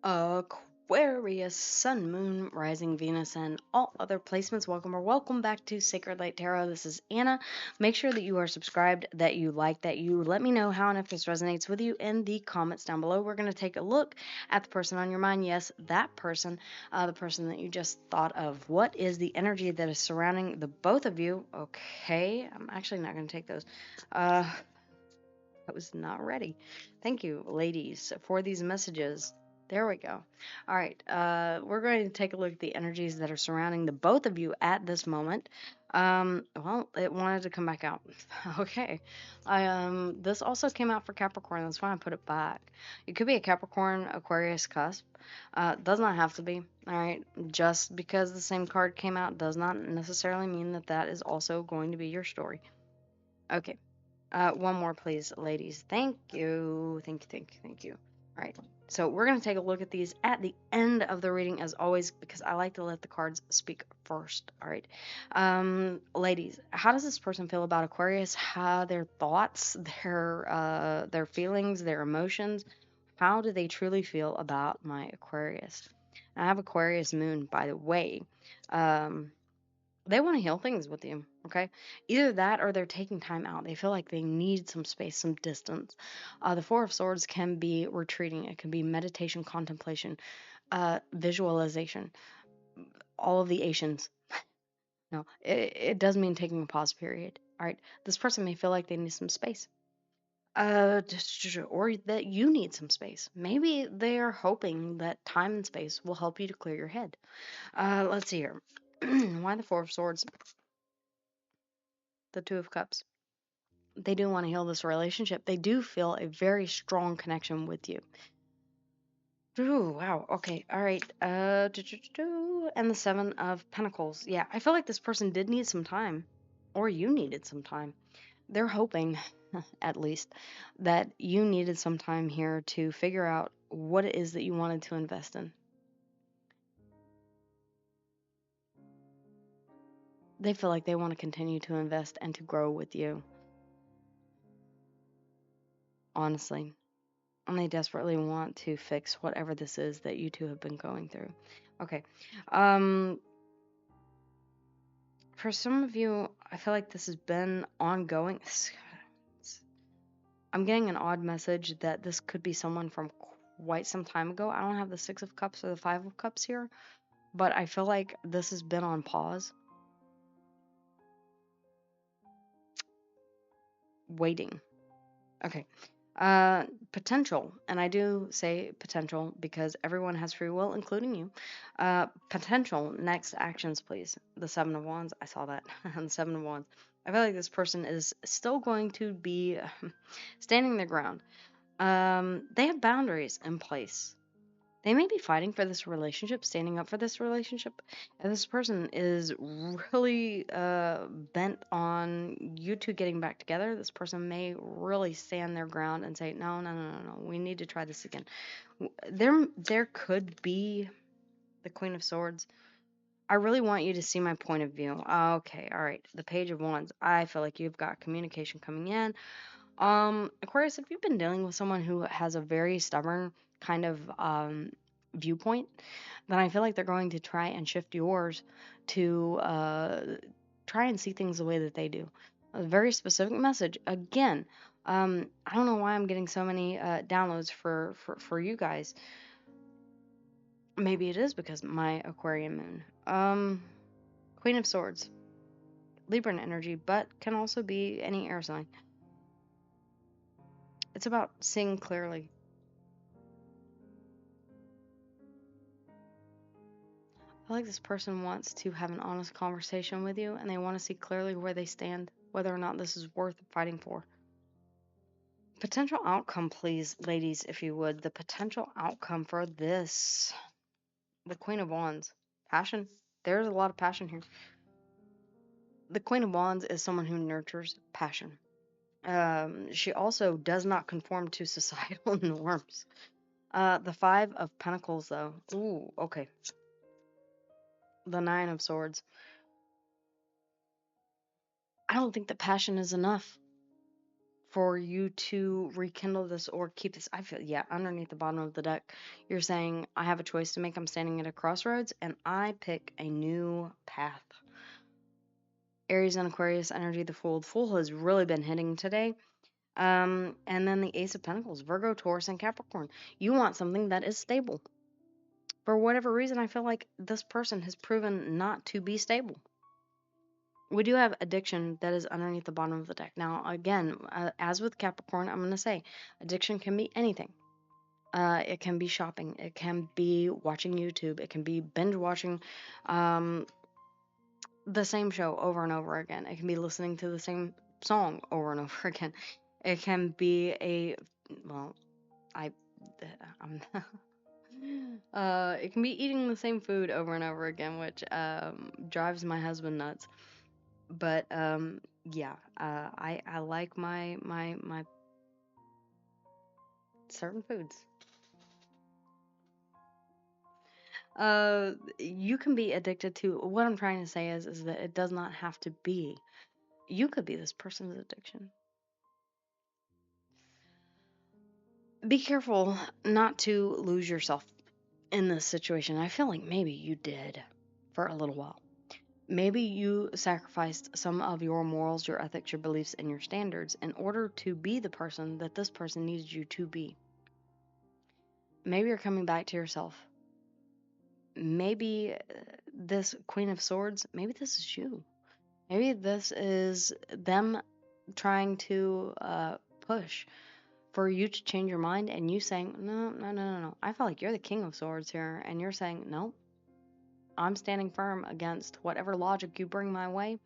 Aquarius, Sun, Moon, Rising, Venus, and all other placements. Welcome or welcome back to Sacred Light Tarot. This is Anna. Make sure that you are subscribed, that you like, that you let me know how and if this resonates with you in the comments down below. We're going to take a look at the person on your mind. Yes, that person, the person that you just thought of. What is the energy that is surrounding the both of you? Okay, I'm actually not going to take those. I was not ready. Thank you, ladies, for these messages. There we go. All right, we're going to take a look at the energies that are surrounding the both of you at this moment. Well, it wanted to come back out. Okay. This also came out for Capricorn. That's why I put it back. It could be a Capricorn Aquarius cusp. Does not have to be. All right. Just because the same card came out does not necessarily mean that that is also going to be your story. Okay. One more, please, ladies. Thank you. Thank you, thank you, thank you. All right. So we're going to take a look at these at the end of the reading, as always, because I like to let the cards speak first. All right. Ladies, how does this person feel about Aquarius? How their thoughts, their feelings, their emotions? How do they truly feel about my Aquarius? I have Aquarius moon, by the way. They want to heal things with you, okay? Either that or they're taking time out. They feel like they need some space, some distance. The Four of Swords can be retreating, it can be meditation, contemplation, visualization, all of the Asians. No, it does mean taking a pause period. All right, this person may feel like they need some space. Or that you need some space. Maybe they are hoping that time and space will help you to clear your head. Let's see here. Why the Four of Swords? The Two of Cups. They do want to heal this relationship. They do feel a very strong connection with you. Ooh, wow. Okay. All right. And the Seven of Pentacles. Yeah, I feel like this person did need some time, or you needed some time. They're hoping, at least, that you needed some time here to figure out what it is that you wanted to invest in. They feel like they want to continue to invest and to grow with you. Honestly. And they desperately want to fix whatever this is that you two have been going through. Okay. Um, for some of you, I feel like this has been ongoing. I'm getting an odd message that this could be someone from quite some time ago. I don't have the Six of Cups or the Five of Cups here, but I feel like this has been on pause, waiting. Okay. Potential, and I do say potential because everyone has free will, including you. Potential next actions, please. The Seven of Wands, I saw that. The Seven of Wands. I feel like this person is still going to be standing their ground. They have boundaries in place. They may be fighting for this relationship, standing up for this relationship. And this person is really bent on you two getting back together. This person may really stand their ground and say, no, no, no, no, no, we need to try this again. There could be the Queen of Swords. I really want you to see my point of view. Okay, all right. The Page of Wands. I feel like you've got communication coming in. Aquarius, if you've been dealing with someone who has a very stubborn kind of viewpoint, then I feel like they're going to try and shift yours to try and see things the way that they do. A very specific message. Again, I don't know why I'm getting so many downloads for you guys. Maybe it is because my Aquarian moon. Queen of Swords. Libra energy, but can also be any air sign. It's about seeing clearly. I feel like this person wants to have an honest conversation with you and they want to see clearly where they stand, whether or not this is worth fighting for. Potential outcome, please, ladies, if you would. The potential outcome for this. The Queen of Wands. Passion. There's a lot of passion here. The Queen of Wands is someone who nurtures passion. She also does not conform to societal norms. The Five of Pentacles, though. Ooh, okay. The Nine of Swords. I don't think that passion is enough for you to rekindle this or keep this. I feel, yeah, underneath the bottom of the deck, you're saying, I have a choice to make. I'm standing at a crossroads and I pick a new path. Aries and Aquarius energy, the Fool. The Fool has really been hitting today. And then the Ace of Pentacles, Virgo, Taurus, and Capricorn. You want something that is stable. For whatever reason, I feel like this person has proven not to be stable. We do have addiction that is underneath the bottom of the deck. Now, again, as with Capricorn, I'm going to say addiction can be anything. It can be shopping. It can be watching YouTube. It can be binge watching the same show over and over again. It can be listening to the same song over and over again. It can be I'm it can be eating the same food over and over again, which drives my husband nuts. But yeah, I like my certain foods. You can be addicted to, what I'm trying to say is that it does not have to be. You could be this person's addiction. Be careful not to lose yourself in this situation. I feel like maybe you did for a little while. Maybe you sacrificed some of your morals, your ethics, your beliefs, and your standards in order to be the person that this person needed you to be. Maybe you're coming back to yourself. Maybe this Queen of Swords, maybe this is you. Maybe this is them trying to push for you to change your mind, and you saying, no. I feel like you're the King of Swords here, and you're saying, no, I'm standing firm against whatever logic you bring my way.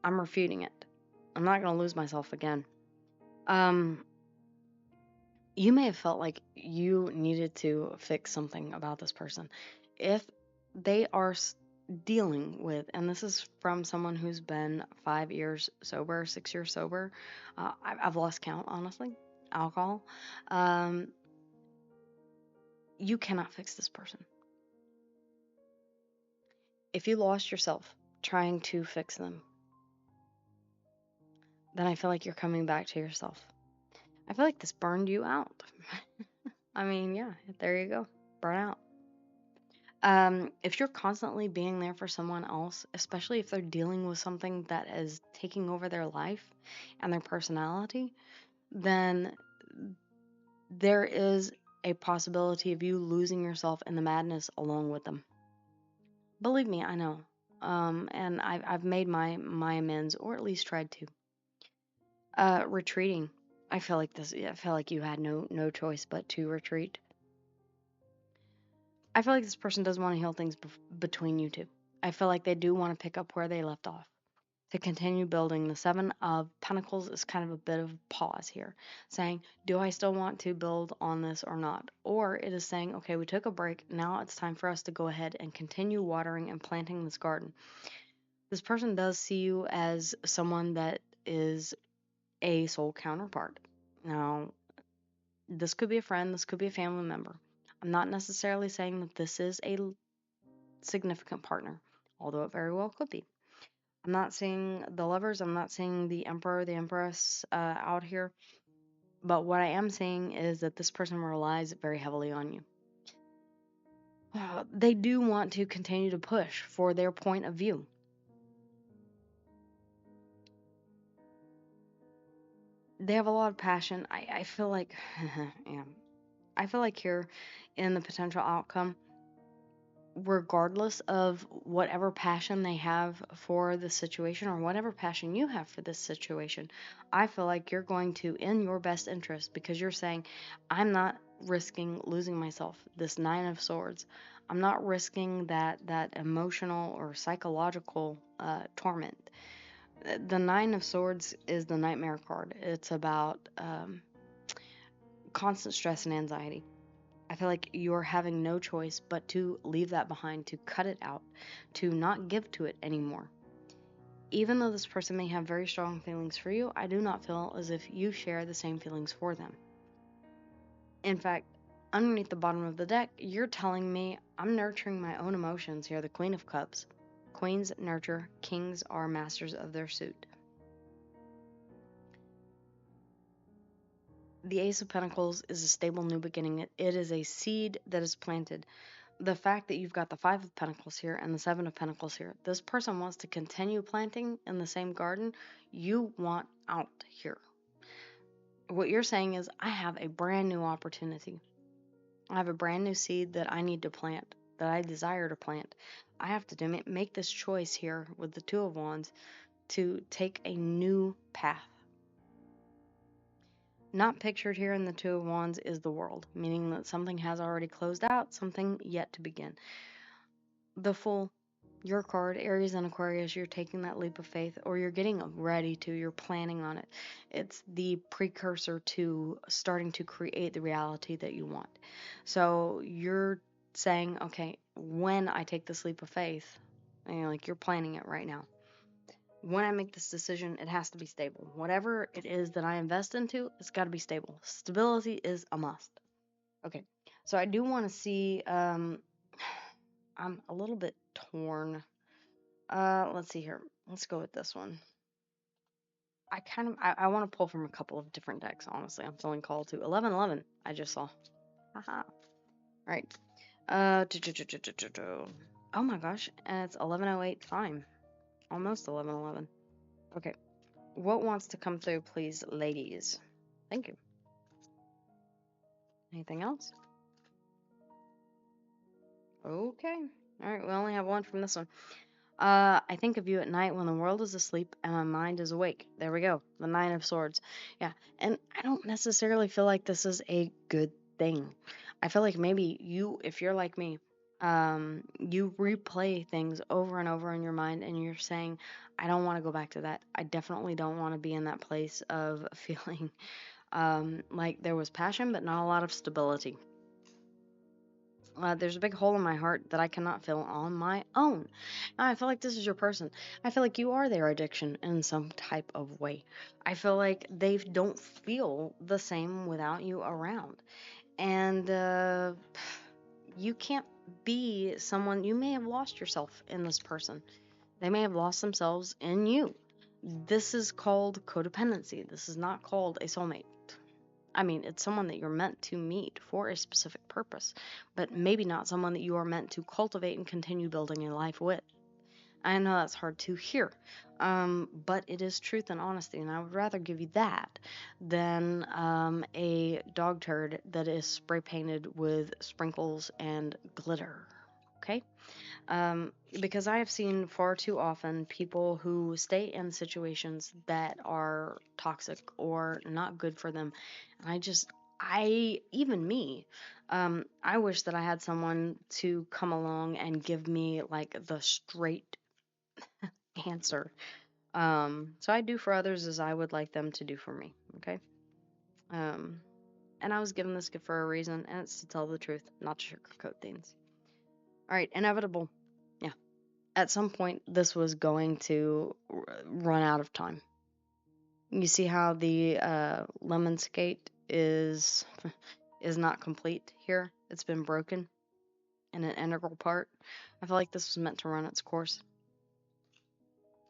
I'm refuting it. I'm not going to lose myself again. You may have felt like you needed to fix something about this person. If they are dealing with, and this is from someone who's been 5 years sober, 6 years sober, I've lost count, honestly, alcohol, you cannot fix this person. If you lost yourself trying to fix them, then I feel like you're coming back to yourself. I feel like this burned you out. I mean, yeah, there you go. Burn out. If you're constantly being there for someone else, especially if they're dealing with something that is taking over their life and their personality, then there is a possibility of you losing yourself in the madness along with them. Believe me, I know. And I've made my amends, or at least tried to. Retreating. I feel like you had no choice but to retreat. I feel like this person does want to heal things between you two. I feel like they do want to pick up where they left off, to continue building. The Seven of Pentacles is kind of a bit of a pause here, saying, do I still want to build on this or not? Or it is saying, okay, we took a break. Now it's time for us to go ahead and continue watering and planting this garden. This person does see you as someone that is a soul counterpart. Now, this could be a friend, this could be a family member. I'm not necessarily saying that this is a significant partner, although it very well could be. I'm not seeing the Lovers, I'm not seeing the Emperor, the Empress out here. But what I am seeing is that this person relies very heavily on you. They do want to continue to push for their point of view. They have a lot of passion. I feel like, yeah. I feel like here in the potential outcome, regardless of whatever passion they have for the situation or whatever passion you have for this situation, I feel like you're going to, in your best interest, because you're saying, I'm not risking losing myself. This Nine of Swords, I'm not risking that emotional or psychological torment. The Nine of Swords is the Nightmare card. It's about constant stress and anxiety. I feel like you're having no choice but to leave that behind, to cut it out, to not give to it anymore. Even though this person may have very strong feelings for you, I do not feel as if you share the same feelings for them. In fact, underneath the bottom of the deck, you're telling me I'm nurturing my own emotions here, the Queen of Cups. Queens nurture, kings are masters of their suit. The Ace of Pentacles is a stable new beginning. It is a seed that is planted. The fact that you've got the Five of Pentacles here and the Seven of Pentacles here, this person wants to continue planting in the same garden. You want out here. What you're saying is, I have a brand new opportunity. I have a brand new seed that I need to plant, that I desire to plant. I have to make this choice here with the Two of Wands to take a new path. Not pictured here in the Two of Wands is the World, meaning that something has already closed out, something yet to begin. The Fool, your card, Aries and Aquarius, you're taking that leap of faith, or you're getting ready to, you're planning on it. It's the precursor to starting to create the reality that you want. So you're saying, okay, when I take this leap of faith, like you're planning it right now. When I make this decision, it has to be stable. Whatever it is that I invest into, it's got to be stable. Stability is a must. Okay, so I do want to see, I'm a little bit torn. Let's see here. Let's go with this one. I want to pull from a couple of different decks, honestly. I'm feeling called to 1111. I just saw. Haha. Right. Oh my gosh, and it's 11:08 time. Almost 11:11. Okay. What wants to come through, please, ladies? Thank you. Anything else? Okay. All right, we only have one from this one. I think of you at night when the world is asleep and my mind is awake. There we go. The Nine of Swords. Yeah. And I don't necessarily feel like this is a good thing. I feel like maybe you, if you're like me, you replay things over and over in your mind and you're saying, I don't want to go back to that. I definitely don't want to be in that place of feeling like there was passion, but not a lot of stability. There's a big hole in my heart that I cannot fill on my own. I feel like this is your person. I feel like you are their addiction in some type of way. I feel like they don't feel the same without you around. And you can't be someone, you may have lost yourself in this person. They may have lost themselves in you. This is called codependency. This is not called a soulmate. I mean, it's someone that you're meant to meet for a specific purpose, but maybe not someone that you are meant to cultivate and continue building a life with. I know that's hard to hear, but it is truth and honesty, and I would rather give you that than a dog turd that is spray painted with sprinkles and glitter. Okay? Because I have seen far too often people who stay in situations that are toxic or not good for them. And even me, I wish that I had someone to come along and give me like the straight answer. So I do for others as I would like them to do for me. Okay. And I was given this gift for a reason, and it's to tell the truth, not to sugarcoat things. All right, inevitable. Yeah. At some point, this was going to run out of time. You see how the lemon skate is not complete here? It's been broken in an integral part. I feel like this was meant to run its course.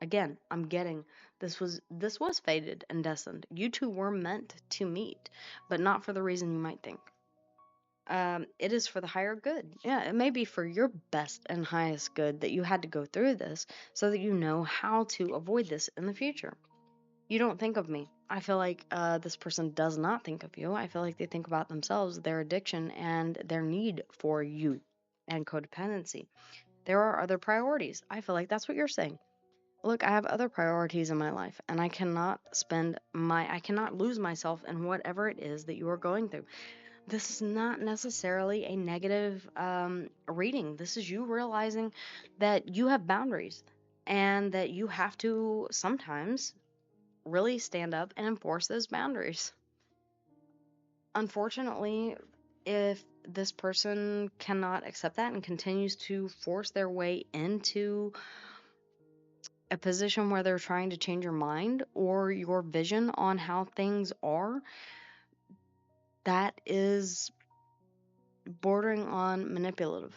Again, I'm getting this was fated and destined. You two were meant to meet, but not for the reason you might think. It is for the higher good. Yeah, it may be for your best and highest good that you had to go through this so that you know how to avoid this in the future. You don't think of me. I feel like this person does not think of you. I feel like they think about themselves, their addiction, and their need for you and codependency. There are other priorities. I feel like that's what you're saying. Look, I have other priorities in my life, and I cannot lose myself in whatever it is that you are going through. This is not necessarily a negative reading. This is you realizing that you have boundaries and that you have to sometimes really stand up and enforce those boundaries. Unfortunately, if this person cannot accept that and continues to force their way into a position where they're trying to change your mind or your vision on how things are, that is bordering on manipulative.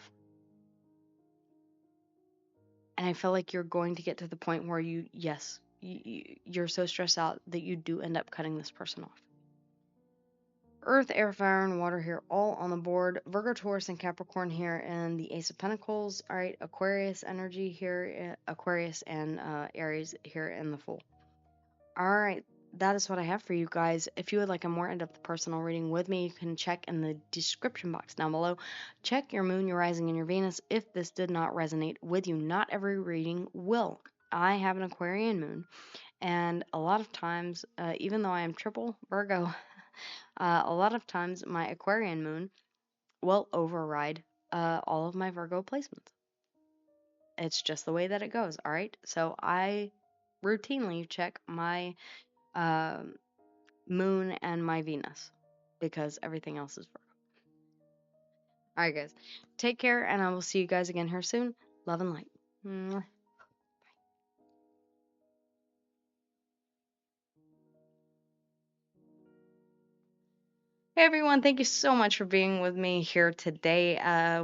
And I feel like you're going to get to the point where you're so stressed out that you do end up cutting this person off. Earth, air, fire, and water here, all on the board. Virgo, Taurus, and Capricorn here, and the Ace of Pentacles. All right, Aquarius energy here, Aquarius and Aries here in the Fool. All right, that is what I have for you guys. If you would like a more in-depth personal reading with me, you can check in the description box down below. Check your moon, your rising, and your Venus if this did not resonate with you. Not every reading will. I have an Aquarian moon, and a lot of times, even though I am triple Virgo, a lot of times my Aquarian moon will override all of my Virgo placements. It's just the way that it goes, all right? So I routinely check my um moon and my Venus because everything else is Virgo. All right, guys. Take care, and I will see you guys again here soon. Love and light. Mwah. Hey everyone, thank you so much for being with me here today.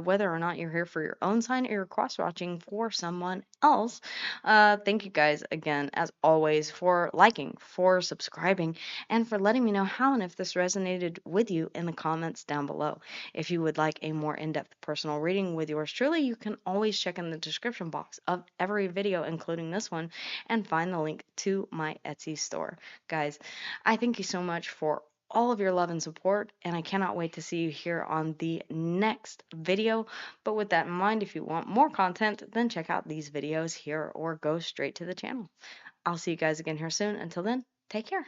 Whether or not you're here for your own sign or you're cross watching for someone else, thank you guys again, as always, for liking, for subscribing, and for letting me know how and if this resonated with you in the comments down below. If you would like a more in depth personal reading with yours truly, you can always check in the description box of every video, including this one, and find the link to my Etsy store. Guys, I thank you so much for all of your love and support, and I cannot wait to see you here on the next video. But with that in mind, if you want more content, then check out these videos here or go straight to the channel. I'll see you guys again here soon. Until then, take care.